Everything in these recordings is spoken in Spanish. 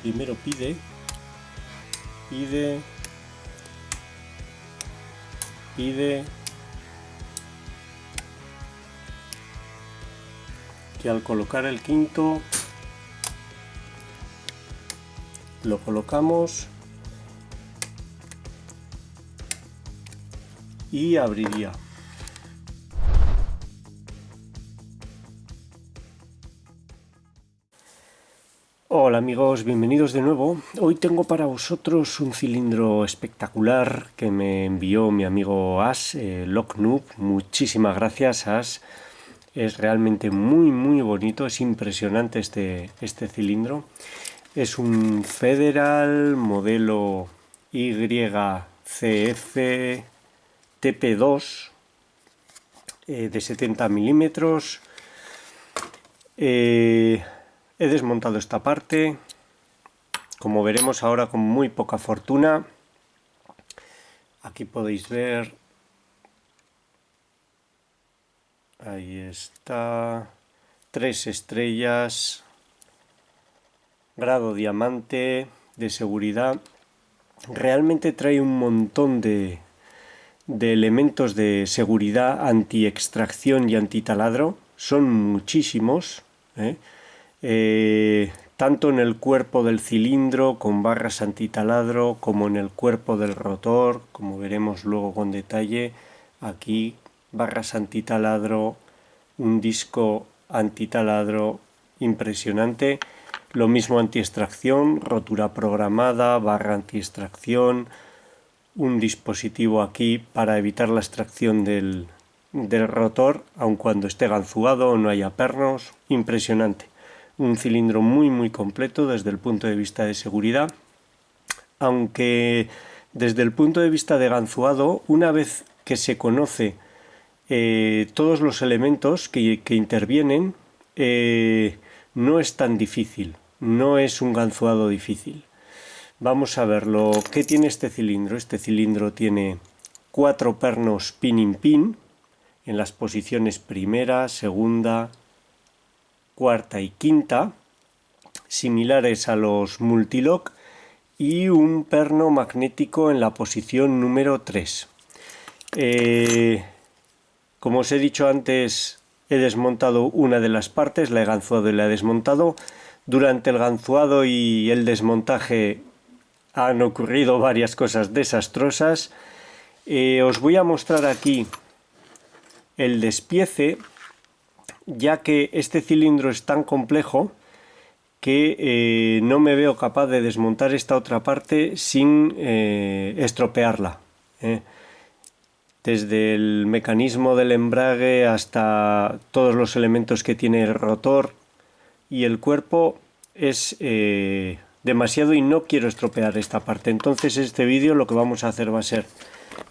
Primero pide que al colocar el quinto lo colocamos y abriría. Hola amigos, bienvenidos de nuevo. Hoy tengo para vosotros un cilindro espectacular que me envió mi amigo As, Locknoob. Muchísimas gracias, As. Es realmente muy bonito, es impresionante este cilindro. Es un Federal modelo YCF TP2 de 70 milímetros. He desmontado esta parte, como veremos ahora con muy poca fortuna. Aquí podéis ver, ahí está, 3 estrellas, grado diamante de seguridad. Realmente trae un montón de elementos de seguridad, anti-extracción y anti-taladro. Son muchísimos, tanto en el cuerpo del cilindro con barras antitaladro como en el cuerpo del rotor, como veremos luego con detalle. Aquí barras antitaladro, un disco antitaladro impresionante. Lo mismo anti-extracción, rotura programada, barra anti-extracción, un dispositivo aquí para evitar la extracción del rotor, aun cuando esté ganzúado o no haya pernos. Impresionante. Un cilindro muy completo desde el punto de vista de seguridad, aunque desde el punto de vista de ganzuado, una vez que se conoce todos los elementos que intervienen, no es tan difícil, no es un ganzuado difícil. Vamos a ver lo que tiene este cilindro. Este cilindro tiene 4 pernos pin in pin en las posiciones primera, segunda, cuarta y quinta, similares a los multilock, y un perno magnético en la posición número 3. Como os he dicho antes, he desmontado una de las partes, la he ganzuado y la he desmontado. Durante el ganzuado y el desmontaje han ocurrido varias cosas desastrosas. Os voy a mostrar aquí el despiece, ya que este cilindro es tan complejo que no me veo capaz de desmontar esta otra parte sin estropearla. Desde el mecanismo del embrague hasta todos los elementos que tiene el rotor y el cuerpo es demasiado y no quiero estropear esta parte. Entonces este vídeo lo que vamos a hacer va a ser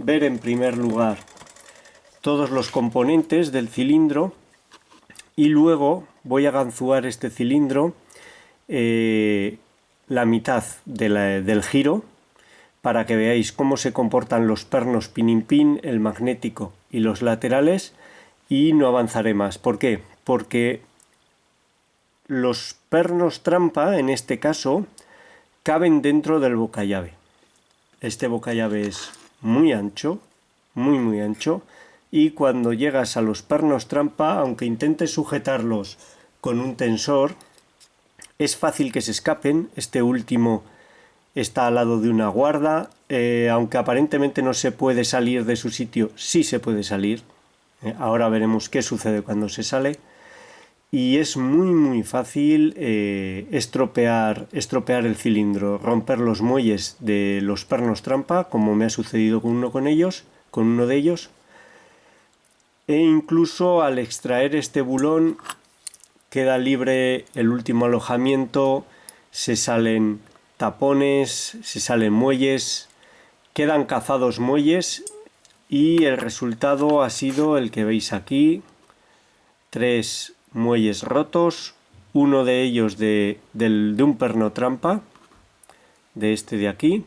ver en primer lugar todos los componentes del cilindro y luego voy a ganzuar este cilindro la mitad del giro para que veáis cómo se comportan los pernos pin in pin, el magnético y los laterales, y no avanzaré más. ¿Por qué? Porque los pernos trampa, en este caso, caben dentro del bocallave. Este bocallave es muy ancho, muy ancho, y cuando llegas a los pernos trampa, aunque intentes sujetarlos con un tensor, es fácil que se escapen. Este último está al lado de una guarda, aunque aparentemente no se puede salir de su sitio, sí se puede salir. Ahora veremos qué sucede cuando se sale. Y es muy fácil estropear el cilindro, romper los muelles de los pernos trampa, como me ha sucedido con uno de ellos, e incluso al extraer este bulón queda libre el último alojamiento, se salen tapones, se salen muelles, quedan cazados muelles, y el resultado ha sido el que veis aquí: 3 muelles rotos, uno de ellos de un perno trampa, de este de aquí,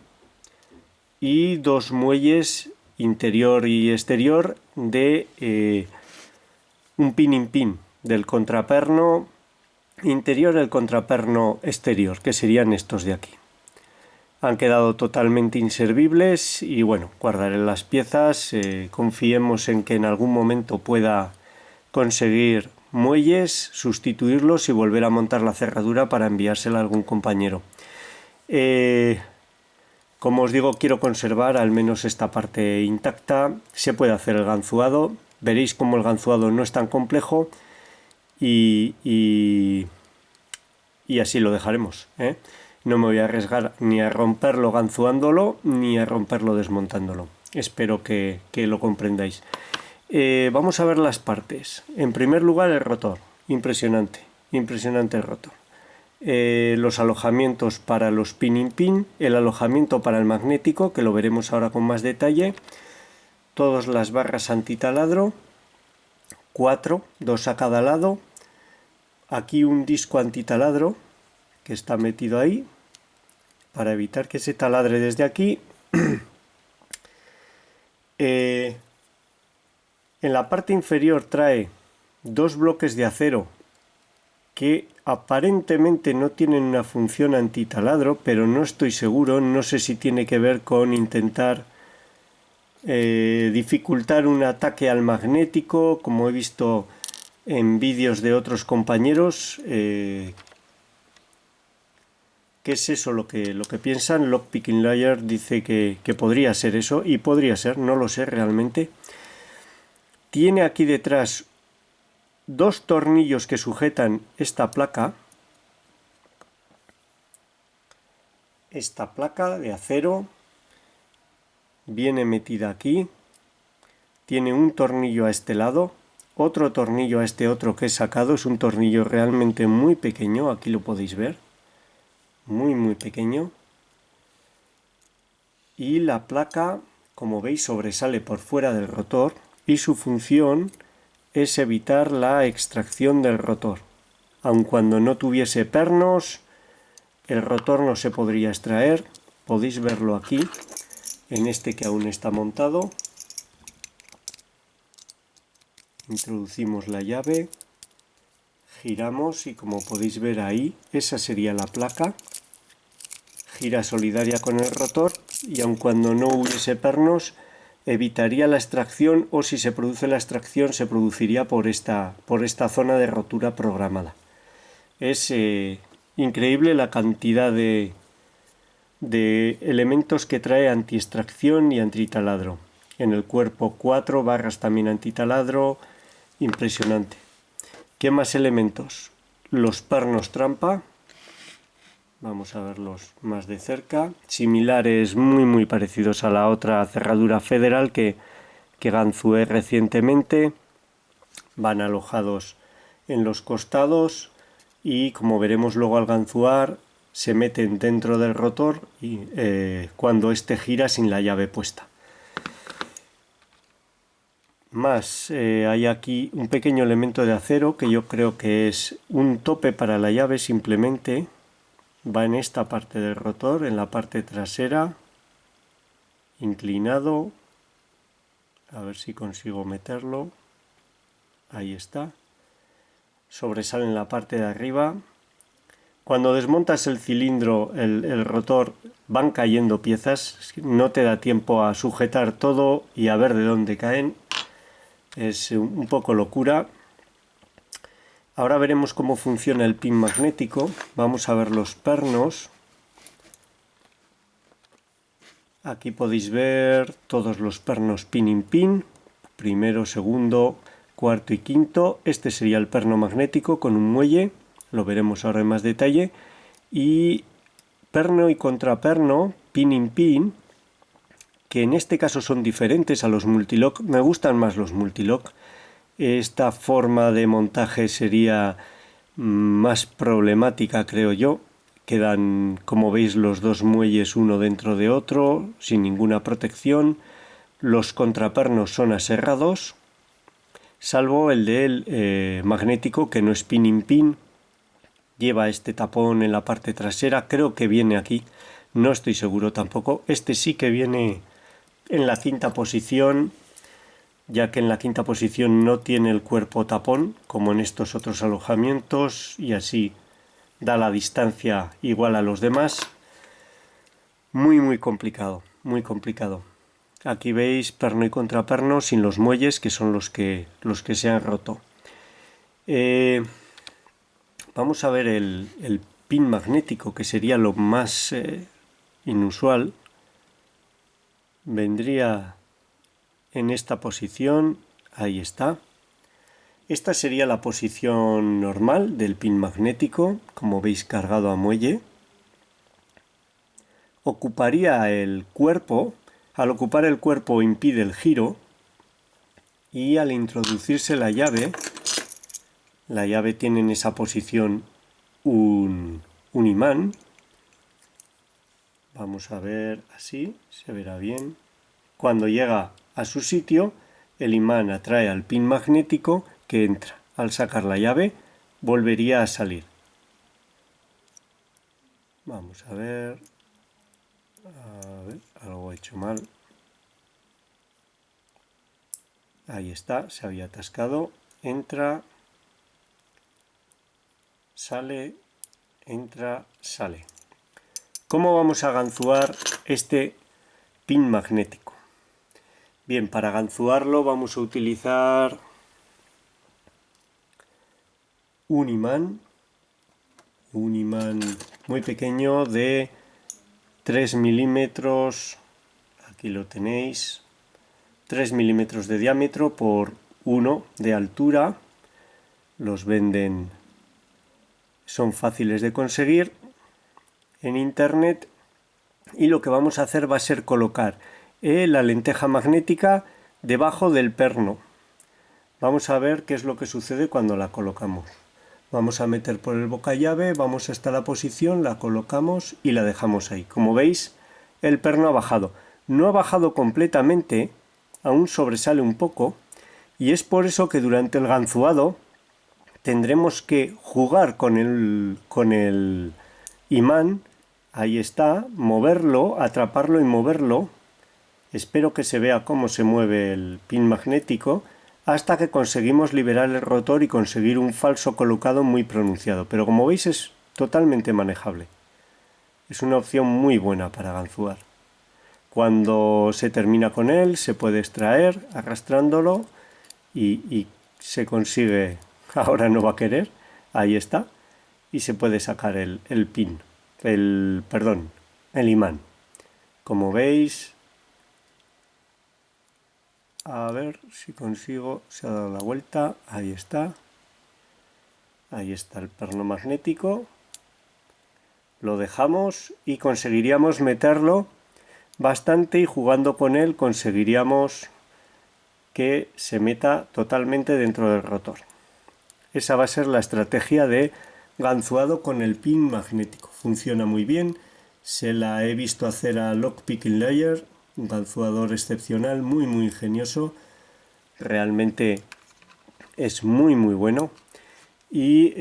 y 2 muelles interior y exterior de un pin in pin del contraperno interior, el contraperno exterior, que serían estos de aquí. Han quedado totalmente inservibles y bueno, guardaré las piezas, confiemos en que en algún momento pueda conseguir muelles, sustituirlos y volver a montar la cerradura para enviársela a algún compañero. Como os digo, quiero conservar al menos esta parte intacta. Se puede hacer el ganzuado, veréis como el ganzuado no es tan complejo y así lo dejaremos, ¿eh? No me voy a arriesgar ni a romperlo ganzuándolo ni a romperlo desmontándolo. Espero que lo comprendáis. Vamos a ver las partes. En primer lugar, el rotor. Impresionante, impresionante el rotor. Los alojamientos para los pin-in-pin, el alojamiento para el magnético, que lo veremos ahora con más detalle. Todas las barras antitaladro, 4, 2 a cada lado. Aquí un disco antitaladro que está metido ahí para evitar que se taladre desde aquí. En la parte inferior trae 2 bloques de acero que aparentemente no tienen una función antitaladro, pero no estoy seguro, no sé si tiene que ver con intentar dificultar un ataque al magnético, como he visto en vídeos de otros compañeros. ¿Qué es eso lo que piensan? Lockpicking Lawyer dice que podría ser eso, y podría ser, no lo sé realmente. Tiene aquí detrás 2 tornillos que sujetan esta placa de acero. Viene metida aquí. Tiene un tornillo a este lado, otro tornillo a este otro que he sacado. Es un tornillo realmente muy pequeño, aquí lo podéis ver. Muy pequeño, y la placa, como veis, sobresale por fuera del rotor y su función es evitar la extracción del rotor. Aun cuando no tuviese pernos, el rotor no se podría extraer. Podéis verlo aquí, en este que aún está montado. Introducimos la llave, giramos y como podéis ver ahí, esa sería la placa. Gira solidaria con el rotor y aun cuando no hubiese pernos evitaría la extracción, o si se produce la extracción se produciría por esta zona de rotura programada. Es increíble la cantidad de elementos que trae anti-extracción y antitaladro. En el cuerpo 4 barras también antitaladro, impresionante. ¿Qué más elementos? Los pernos trampa. Vamos a verlos más de cerca. Similares, muy parecidos a la otra cerradura Federal que ganzué recientemente. Van alojados en los costados y, como veremos luego al ganzuar, se meten dentro del rotor y cuando éste gira sin la llave puesta. Más, hay aquí un pequeño elemento de acero que yo creo que es un tope para la llave simplemente. Va en esta parte del rotor, en la parte trasera, inclinado. A ver si consigo meterlo. Ahí está. Sobresale en la parte de arriba. Cuando desmontas el cilindro, el rotor, van cayendo piezas. No te da tiempo a sujetar todo y a ver de dónde caen. Es un poco locura. Ahora veremos cómo funciona el pin magnético. Vamos a ver los pernos. Aquí podéis ver todos los pernos pin-in-pin. Primero, segundo, cuarto y quinto. Este sería el perno magnético con un muelle. Lo veremos ahora en más detalle. Y perno y contraperno, pin-in-pin, que en este caso son diferentes a los multilock. Me gustan más los multilock. Esta forma de montaje sería más problemática, creo yo. Quedan, como veis, los 2 muelles uno dentro de otro, sin ninguna protección. Los contrapernos son aserrados, salvo el del magnético, que no es pin-in-pin. Lleva este tapón en la parte trasera, creo que viene aquí, no estoy seguro tampoco. Este sí que viene en la 5ª posición. ya que en la quinta posición no tiene el cuerpo tapón, como en estos otros alojamientos, y así da la distancia igual a los demás. Muy complicado, muy complicado. Aquí veis perno y contraperno sin los muelles, que son los que se han roto. Vamos a ver el pin magnético, que sería lo más inusual. Vendría en esta posición, ahí está. Esta sería la posición normal del pin magnético, como veis cargado a muelle. Ocuparía el cuerpo. Al ocupar el cuerpo impide el giro, y al introducirse la llave tiene en esa posición un imán. Vamos a ver, así se verá bien. Cuando llega a su sitio, el imán atrae al pin magnético, que entra. Al sacar la llave volvería a salir. Vamos a ver, algo he hecho mal. Ahí está, se había atascado. Entra, sale, entra, sale. ¿Cómo vamos a ganzuar este pin magnético? Bien, para ganzuarlo vamos a utilizar un imán muy pequeño de 3 milímetros, aquí lo tenéis, 3 milímetros de diámetro por 1 de altura. Los venden, son fáciles de conseguir en internet, y lo que vamos a hacer va a ser colocar la lenteja magnética debajo del perno. Vamos a ver qué es lo que sucede cuando la colocamos. Vamos a meter por el boca llave, vamos hasta la posición, la colocamos y la dejamos ahí. Como veis, el perno ha bajado. No ha bajado completamente, aún sobresale un poco, y es por eso que durante el ganzuado tendremos que jugar con el imán. Ahí está, moverlo, atraparlo y moverlo. Espero que se vea cómo se mueve el pin magnético, hasta que conseguimos liberar el rotor y conseguir un falso colocado muy pronunciado. Pero como veis es totalmente manejable. Es una opción muy buena para ganzuar. Cuando se termina con él se puede extraer arrastrándolo y se consigue, ahora no va a querer, ahí está, y se puede sacar el pin, el imán. Como veis, a ver si consigo, se ha dado la vuelta, ahí está el perno magnético. Lo dejamos y conseguiríamos meterlo bastante, y jugando con él conseguiríamos que se meta totalmente dentro del rotor. Esa va a ser la estrategia de ganzuado con el pin magnético. Funciona muy bien, se la he visto hacer a Lock Picking Layer, un ganzuador excepcional, muy ingenioso, realmente es muy bueno, y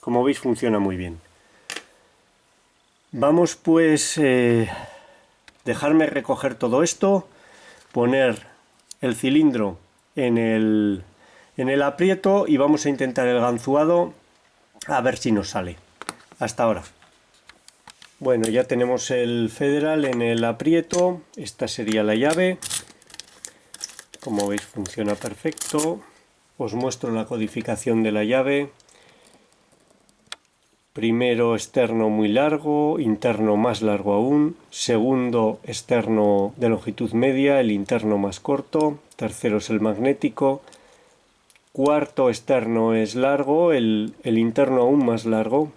como veis funciona muy bien. Vamos pues, dejarme recoger todo esto, poner el cilindro en el aprieto y vamos a intentar el ganzuado a ver si nos sale. Hasta ahora. Bueno, ya tenemos el Federal en el aprieto. Esta sería la llave. Como veis funciona perfecto. Os muestro la codificación de la llave. Primero externo muy largo, interno más largo aún, segundo externo de longitud media, el interno más corto, tercero es el magnético, cuarto externo es largo, el interno aún más largo,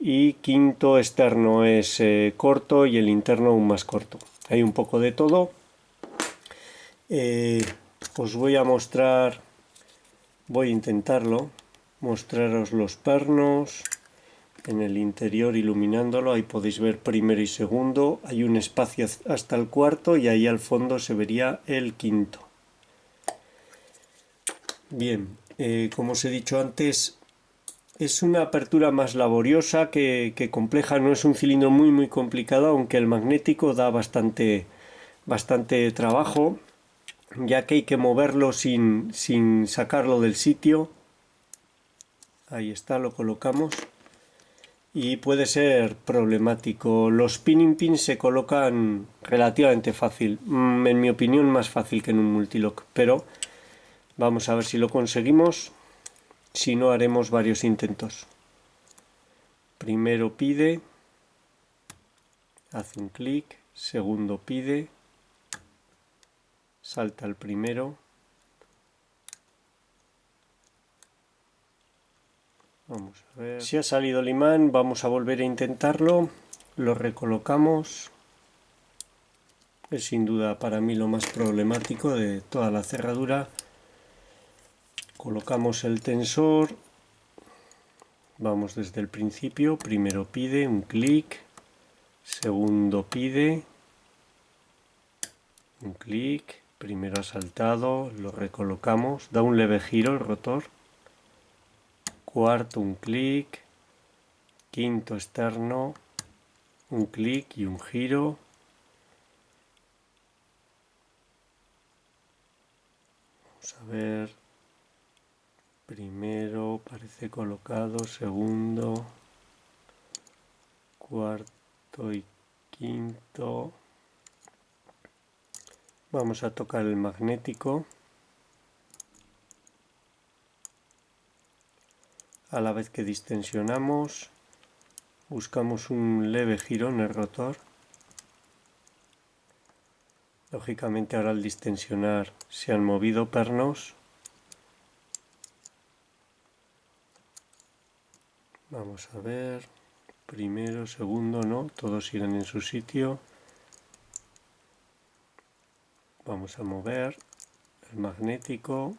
y quinto externo es corto y el interno aún más corto. Hay un poco de todo. Os voy a mostrar, voy a intentarlo, mostraros los pernos en el interior iluminándolo. Ahí podéis ver primero y segundo, hay un espacio hasta el cuarto y ahí al fondo se vería el quinto. Bien, como os he dicho antes, es una apertura más laboriosa que compleja. No es un cilindro muy complicado, aunque el magnético da bastante trabajo. ya que hay que moverlo sin sacarlo del sitio. Ahí está, lo colocamos. Y puede ser problemático. Los pinning pins se colocan relativamente fácil. En mi opinión, más fácil que en un multilock. Pero vamos a ver si lo conseguimos. Si no, haremos varios intentos. Primero pide. Hace un clic. Segundo pide. Salta el primero. Vamos a ver. Si ha salido el imán, vamos a volver a intentarlo. Lo recolocamos. Es sin duda para mí lo más problemático de toda la cerradura. Colocamos el tensor. Vamos desde el principio. Primero pide un clic. Segundo pide un clic. Primero ha saltado. Lo recolocamos. Da un leve giro el rotor. Cuarto un clic. Quinto externo. Un clic y un giro. Vamos a ver. Primero parece colocado, segundo, cuarto y quinto. Vamos a tocar el magnético. A la vez que distensionamos, buscamos un leve giro en el rotor. Lógicamente ahora al distensionar se han movido pernos. Vamos a ver, primero, segundo, no, todos siguen en su sitio. Vamos a mover el magnético.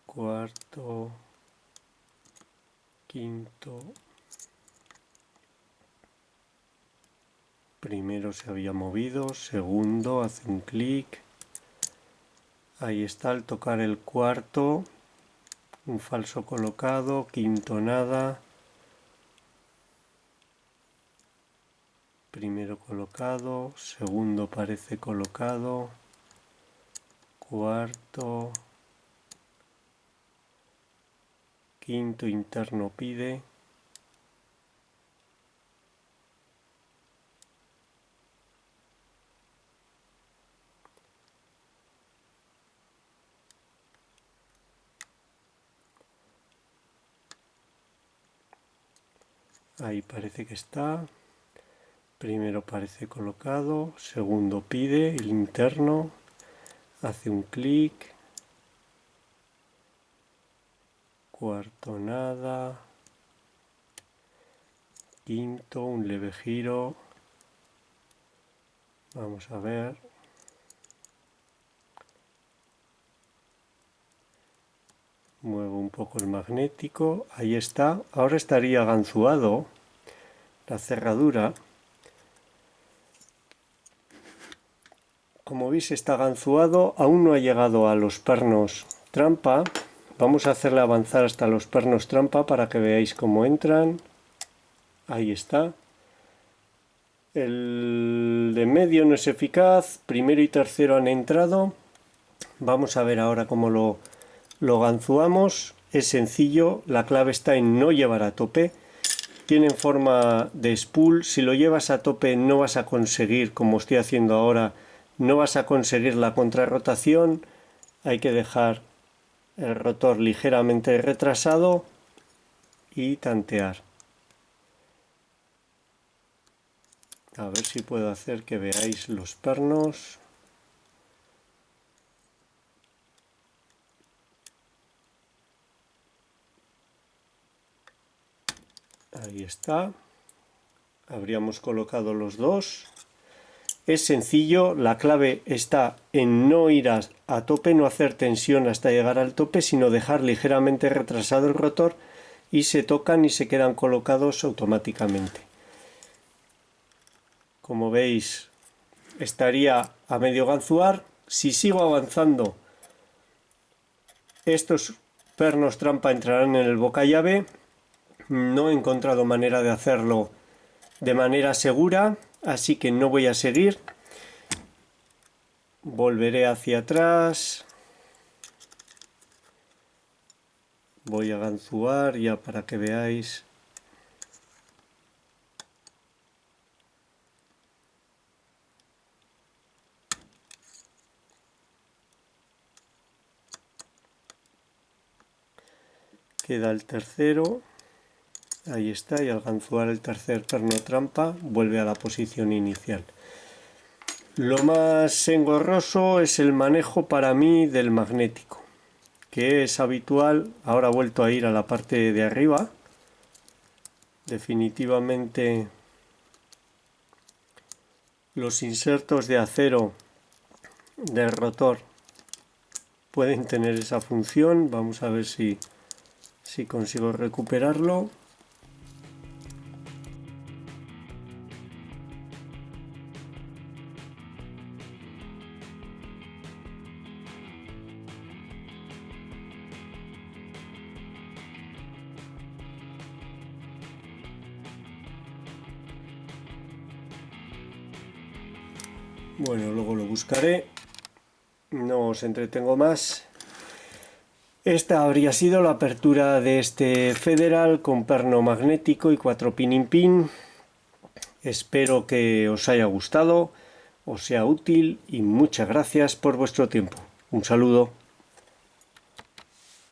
Cuarto, quinto. Primero se había movido, segundo hace un clic. Ahí está, al tocar el cuarto, un falso colocado, quinto nada. Primero colocado, segundo parece colocado, cuarto, quinto interno pide. Ahí parece que está. Primero parece colocado, segundo pide, el interno, hace un clic, cuarto nada, quinto un leve giro. Vamos a ver. Muevo un poco el magnético, ahí está. Ahora estaría ganzuado la cerradura. Como veis está ganzuado, aún no ha llegado a los pernos trampa. Vamos a hacerle avanzar hasta los pernos trampa para que veáis cómo entran. Ahí está. El de medio no es eficaz, primero y tercero han entrado. Vamos a ver ahora cómo lo ganzuamos. Es sencillo, la clave está en no llevar a tope. Tienen forma de spool, si lo llevas a tope no vas a conseguir, como estoy haciendo ahora, no vas a conseguir la contrarrotación. Hay que dejar el rotor ligeramente retrasado y tantear. A ver si puedo hacer que veáis los pernos. Ahí está. Habríamos colocado los dos. Es sencillo, la clave está en no ir a tope, no hacer tensión hasta llegar al tope, sino dejar ligeramente retrasado el rotor y se tocan y se quedan colocados automáticamente. Como veis, estaría a medio ganzuar. Si sigo avanzando, estos pernos trampa entrarán en el boca llave. No he encontrado manera de hacerlo de manera segura, así que no voy a seguir. Volveré hacia atrás. Voy a ganzuar ya para que veáis. Queda el tercero. Ahí está, y al ganzuar el tercer perno trampa vuelve a la posición inicial. Lo más engorroso es el manejo para mí del magnético, que es habitual. Ahora ha vuelto a ir a la parte de arriba. Definitivamente los insertos de acero del rotor pueden tener esa función. Vamos a ver si consigo recuperarlo. Bueno, luego lo buscaré. No os entretengo más. Esta habría sido la apertura de este Federal con perno magnético y 4 pin pin. Espero que os haya gustado, os sea útil y muchas gracias por vuestro tiempo. Un saludo.